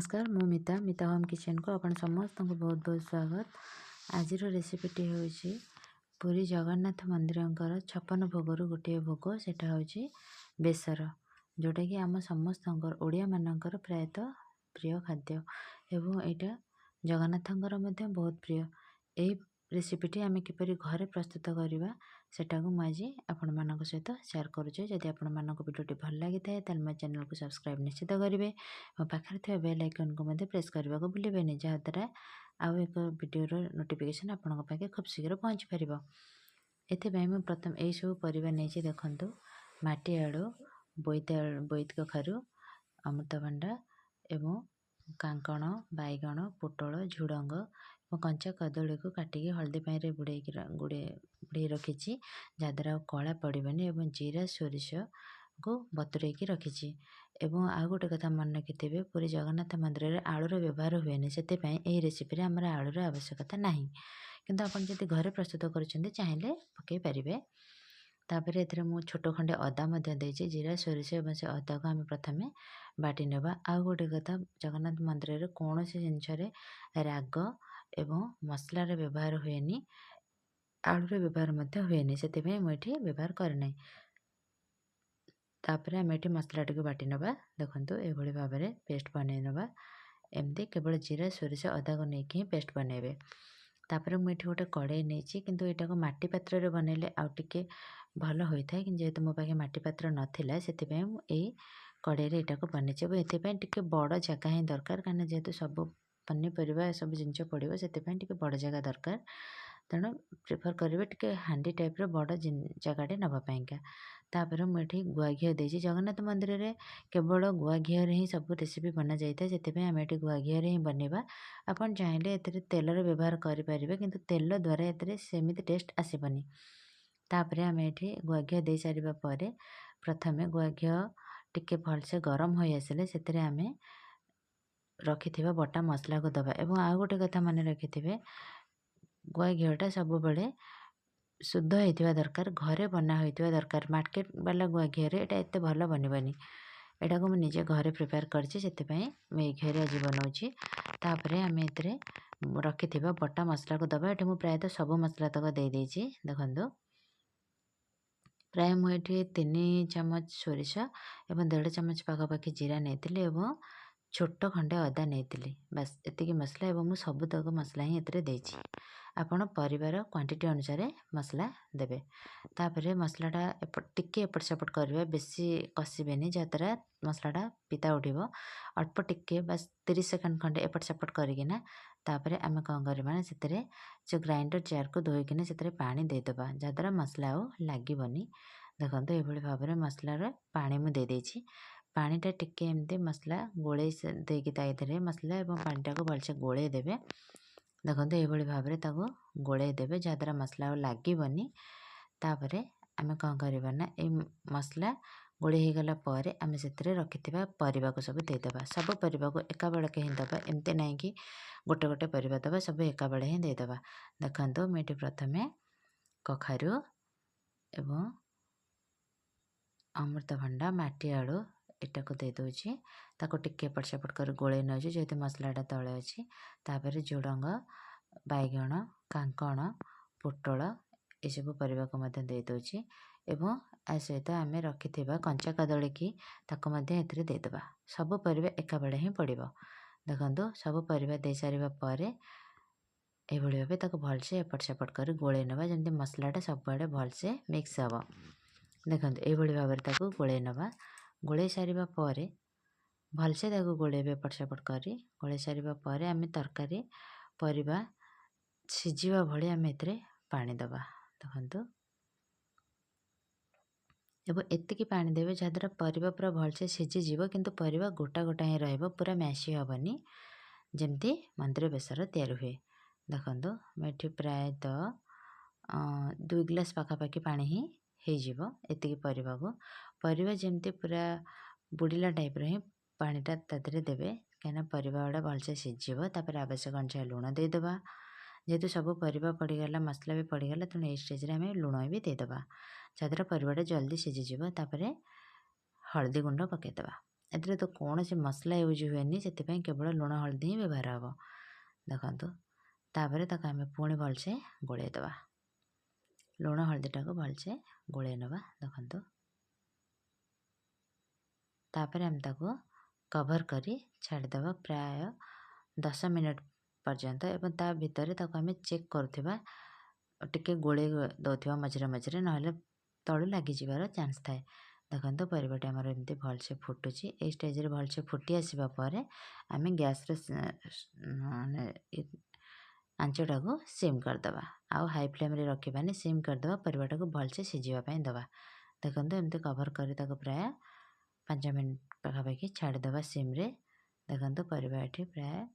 नमस्कार मु मिता होम किचन को अपन समस्त को बहुत बहुत स्वागत। आज रेसिपीटी हूँ पुरी जगन्नाथ मंदिर 56 भोगर गोटे भोग सेटा हूँ बेसर, जोटा कि आम समस्त ओडिया मानकर प्रायतः प्रिय खाद्य एवं यहाँ जगन्नाथंकर मध्य बहुत प्रिय। यही रेसिपीटी आम किपरि घरे प्रस्तुत करवा सेटा को मुझे आपण मान सहित शेयर करुचे। जदि आपण मानक वीडियोटी भल लगी थाए ताल मो चैनल को सब्सक्राइब निश्चित करेंगे और पाखे थे बेल आइकन को मध्य प्रेस करने को भूलें, जहाँद्वारा आउ एक वीडियो नोटिफिकेशन आपण पाखे खूब शीघ्र पहुँची पार। एथपाई मुझे प्रथम यही सब परिवार नहीं देखु माटी आलू बोईत कखारू अमृतभंडा एवं कांकण बैगण पोटल झुड़ंग और कंचा कदली को काटिकी हल्दी पानी बुड़े रखी, जहाँद्वारा कला पड़ोनी और जीरा सोरिष को बतुरईकी रखी। एवं आउ गोटे कथा मन रखिथे, पुरी जगन्नाथ मंदिर में आलूर व्यवहार हुए से रेसिपी आमर आलूर आवश्यकता नहीं, किंतु आपन जदि घरे प्रस्तुत कर चाहिए पकई पारे। तापर ए मु छोट खंडे अदा देची, जीरा सोरिष और से अदा को आम प्रथम बाटी नेबा। आउ गोटे कथा, जगन्नाथ मंदिर में कौन सी जिनस राग एवं मसलार व्यवहार हुए, आलूर व्यवहार हुए से मुझे व्यवहार करना। तापर आम ये मसला टी बाटी नवा, देखो ये भाव में पेस्ट बनई नवा। एमती केवल जीरा सोरिष अदा को लेकिन पेस्ट बनइबे। तापर मुझे गोटे कड़े नहीं किंतु यहाँ को माटी पात्र रे बनइले आउ टिके भल होता है, कि जेहेतु मो पाखे माटी पात्र नाला से कड़े यहाँ को बनईचे। ये टिके बड़ जगह ही दरकार, कहीं जेहेतु सब पनीपरिया सब जिनस पड़ो से बड़ जगह दरकार, तेणु प्रिफर करेंगे टिके हांडी टाइप रो बड़ जगह नापाईका। तापर मुझे गुआ घी देती, जगन्नाथ मंदिर में केवल गुआ घी ही सब रेसिपी बना जाए से आम ये गुआ घी ही बनवा। आपन चाहिए ए तेलर व्यवहार करेंगे, किंतु तेल द्वारा ए सेमती टेस्ट आसबनी। तापर आम ये गुआ घी दे सारा पर प्रथम गुआ घी टिके भलसे गरम हो आसिले से आम रखि बटा मसला को दबा। एवं आउ गोटे कथा मन रखिथे, गुआ घीटा सब बेले शुद्ध होता दरकार, घरे बना होता दरकार। मार्केट वाला गुआ घी एत भल बनबनी, यहाँ को मुझे घरे प्रिपेयर करछि, मुझे घी आज बनाऊँगी। तापर आम ये रखि बटा मसला को दबा। ये प्रायतः सब मसला तक दे देछि, देखो प्राय मुझे 3 चामच सोरिष और 1.5 चामच पाखापाखि जीरा नहीं, छोट खंडे अदा नहीं, बस एतिकी मसला। और मुझे सबुतक मसला ही ये आपण परिवार क्वांटिटी अनुसार मसला देवे। तापर मसलाटा टिके एपट सेपट करेंगे, बेसी कषिबेनी, जहाँद्वारा मसलाटा पिता उठिब। अल्प टिके बस 30 सेकंड खंडे एपट सेपट करना। तापर आम कौन करवा से जो ग्राइंडर जार को धोईकिना से पानी देदेबा, जहाँद्वारा मसला आउ लगनी। देखो ये भाव में मसलार पानी मुझे देदेछि, पानीटा टिके एमती मसला गोले देकी मसला और पानीटा को भलसे गोले देवे। देखो ये भाव में गोले देवे, जहाँद्वारा मसला और लगनी। तापर आम कौन करवा ये मसला गोले हो गला पर आम से रखि परिवा को सब देदेबा। सब परिवा को एका बेलके ही दबा, एमती नहीं कि गोटे गोटे परिवा दबा, सब एका बेले ही देदेबा। देखो मुझे प्रथम कखारू एवं अमृतभंडा माटी आलू एटा को दे दूची, ताको टिके एपट सेपट कर गोले नौची, जेहेतु मसलाटा तले अच्छी। तापर झुड़ंग बैगण कांकण पोटल ये सब परिवा को मध्य दे दूची। एवं आ सहित आम रखि कंचा कदली की ताको देदेबा। सब परिवा एका बेले ही पड़ो। देखो सब परिवा दे सारा पर ये भाव भलसे एपट सेपट कर गोले नवा, जमी मसलाटा सबुआड़े भलसे मिक्स हे। देखो ये भाव में गोले नवा, गोले सारा पर भलसे गोलेबे एपट सेपट कर गोले सारा पर आम तरकारी परिवा सीझा भाई आम ए पानी दबा। देखो एवं एतिकी पानी देवे, जहाँद्वारा परिवा पूरा भलसे सीझीज, किंतु परिवा गोटा गोटा ही रहिबो, पूरा मैसी हेनी, जमती मंदिर बेसर तैयार हुए। देखो मुझे प्रायतः 2 गिलास पाखापाखि पानी ही हो एतिकी परिवा को। परिवा जमती पूरा बुड़ीला टाइप ही पानीटा तादे देवे, कहीं परिवा गुड़ा भलसे सीझीब। तापर आवश्यक अनुसार लुण देदेबा, जेहेतु सब परिवा पड़गला मसला भी पड़गला, तेणु ये स्टेज आम लुण भी देदेबा, जहाँद्वारा परिवाटा जल्दी सीझीज। तापर हल्दी गुंड पकईदेबा। एथिरे तो कौन मसला यूज हुए से केवल लुण हलदी ही व्यवहार हम। देखो तापर ताको आम पुणी भलसे गोलैदबा लुण हलदीटा को भलसे गोलै नवा। देखो तापर आम ताको कभर करी छाड़ीदबा प्राय 10 मिनट पर्यंत एवं ता भितर ताको आम चेक करुवा टिके गोलै दौथिबा मझिरे मझिरे नहेले तलू लगिजिबार चान्स थाए। देखो परिवाटी आमर एमती भलसे फुटुची ए स्टेज रे भलसे फुटी आसिबा परे आम गैस रे आंचटा को सिम करदबा आउ हाई फ्लेम रे रखिबानी सिम करदबा परिवाटा को भलसे सिझिबा पई दबा। देखो एमती कभर करी ताको प्राय 5 मिनट पाखापाखि छाड़ीदबा सिम रे। देखो परिवाटी प्राय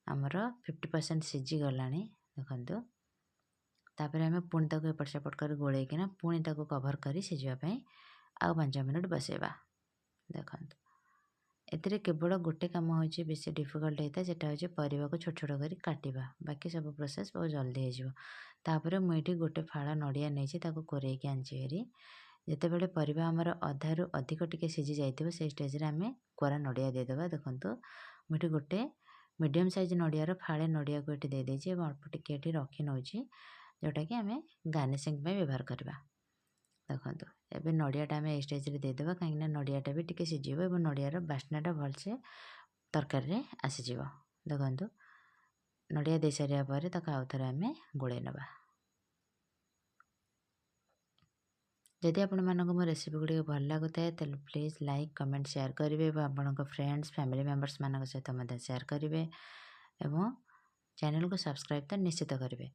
आमर 50% सिझी गलानी। देखो तापर आम पुणी ताको एपट सेपट कर गोलैकिना पुणी ताको कभर करी सिझिबा पई आउ 5 मिनट बसेबा। देखो एथिरे केवल गोटे काम होची बेसी डिफिकल्ट होता है सेटा होची परिवा को छोट छोट करी काटिबा बाकी सब प्रोसेस बहुत जल्दी हो। तापर मुझे गोटे फाड़ा नड़िया नहीं ताको कोरेकी आंची हेरी जितेबाला परिवा आमर अधारू अधिक टिके सिझी जाइथिबो से स्टेज रे आमे कोरा नड़िया देदेबा। देखो मुझे गोटे मीडियम साइज नड़ियार फाड़े नड़िया को ये दे देछि और अल्प टिके ये रखी नौछि जोटा कि आम गार्निशिंग में व्यवहार करवा। देखो एबे नड़ियाटा आम स्टेज रे देदेबा कहीं नड़ियाटा भी टिके सिझिबो एवं नड़ियार बास्नाटा भलसे तरकारी रे आसीजिवो। देखो नड़िया दे सारिया पर ताको आउ थोड़े आम गोलै नवा। जदि आपण मानक मो रेसिपी गुडी भल लागुताए तेल प्लीज लाइक कमेंट शेयर करेंगे और आपण फ्रेंड्स फैमिली मेंबर्स मान सहित मध्य शेयर करेंगे एवं चैनल को सब्सक्राइब तो निश्चित करेंगे।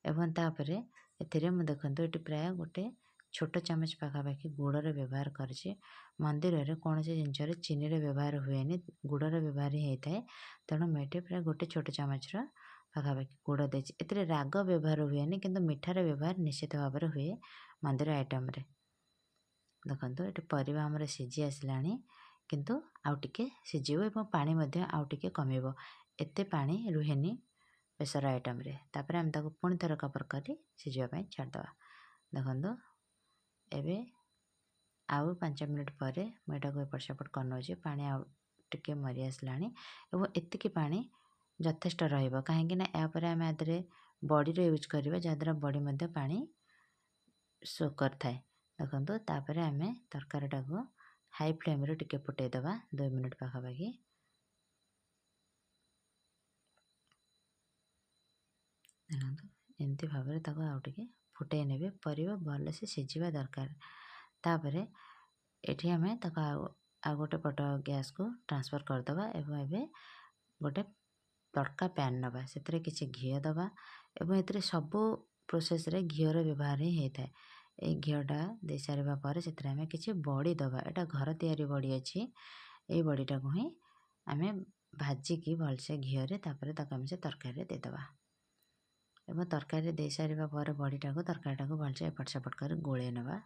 एवं तापर एथिरे मु देखंतु एटी प्राय गोटे छोट चामच पाखापाखि गुड़र व्यवहार करछि। मंदिर रे कौन से जिनस चीनी रे व्यवहार हुएनि गुड़र व्यवहार ही होता है तेणु मुझे प्राय गोटे छोट चामच पाखापाखि गुड़ देछि। एथिरे राग व्यवहार हुएनि किंतु मिठार व्यवहार निश्चित भाव में हुए मंदिर आइटम रे। देखो ये परिवा आमर सिझी आसलानी किंतु आउ टिके सिझिबो एवं पानी मध्य आउ टिके कमिबो एते पानी रुहेनी बेसर आइटम रे। तापर आम ताको पुणी थर कवर करी सिझिबा पई छाड़दबा। देखो एबे आउ 5 मिनट पर मुझे एपट सेपट कर पानी आउ टिके मरी आसलानी एवं एतिकी पानी यथेष्ट रहिबो कहीं यापर आम आदि बड़ी यूज करवा जहाँद्वारा बड़ी मध्य पानी शो कर थाए। देखो तापर आम तरकारीटा को हाई फ्लेम रे टिके फुटेदबा 2 मिनट पाखापाखि। देखो एमती भाव में ताको आउ टिके फुटे नेबे परिवा भल से सिझिबा दरकार। तापर एठी आम ताको आ गोटे पट गैस को ट्रांसफर करदबा एवं एबे गोटे तड़का पैन नवा से किसी घी दबा एवं एथिरे सबो प्रोसेस रे घीर व्यवहार ही होता है। ये घीटा दे सारा पर से आम किसी बड़ी दबा एटा घर तैयारी बड़ी अच्छी ये बड़ीटा को ही आम भाजिकी भलसे घीरे तापर आम से तरकारी देदबा एवं तरकारी दे सारा पर बड़ीटा को तरकारीटा को भलसे एपट सेपट कर गोलै नवा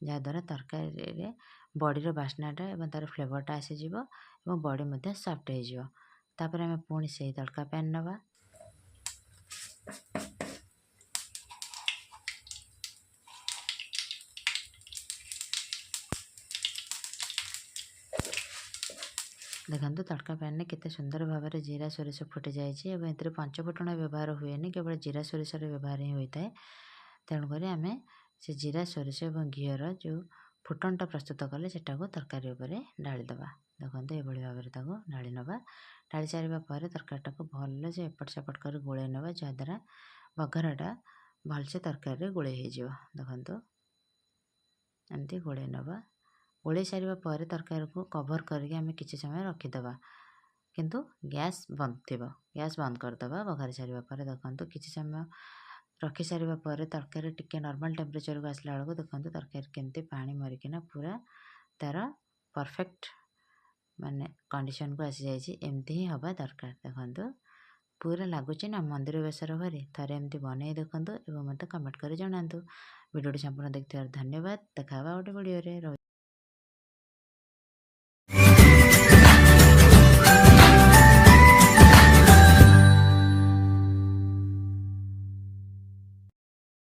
जहाँद्वारा तरकारी बड़ीर बास्नाटा एवं तार फ्लेवरटा आसीजिव एवं बड़ी मध्य सॉफ्ट हो। तापर आम पुणी से तड़का पैन नवा देखो तड़का पैन में केते सुंदर भाव में जीरा सोरिष फुटी जाए पंचफुटण व्यवहार हुएनि केवल जीरा सोरिष व्यवहार ही होता है। तेणुक आम से जीरा सोरिष और घीर जो फुटणटा प्रस्तुत कले सेटा को तरकारी उपरे ढालीदबा। देखो ये भाव में ढाली नवा ढाली सारा पर तरकारीटा को भल से एपट सेपट कर गोलै नवा जहाँद्वारा बघारटा भलसे तरकारी गोलै हो। देखो एमती गोलै नवा गोलै सारा पर तरकारी को कवर करके आम किसी समय रखीदबा किंतु गैस बंद थी गैस बंद करदबा बघारी सारा पर। देखो किसी समय रखी सारा पर तरकारी टिके नॉर्मल टेम्परेचर को आसला बेलू देखो तरकारी केमती पानी मरिकिना पूरा तार परफेक्ट माने कंडीशन को आसी जाइए एमती ही हवा दरकार। देखो पूरा लगुच ना मंदिर बेसर भरी थे एमती बनई देखो और मत कमेंट कर जनातु। वीडियो संपूर्ण देखते धन्यवाद। देखा गोटे वीडियो रे।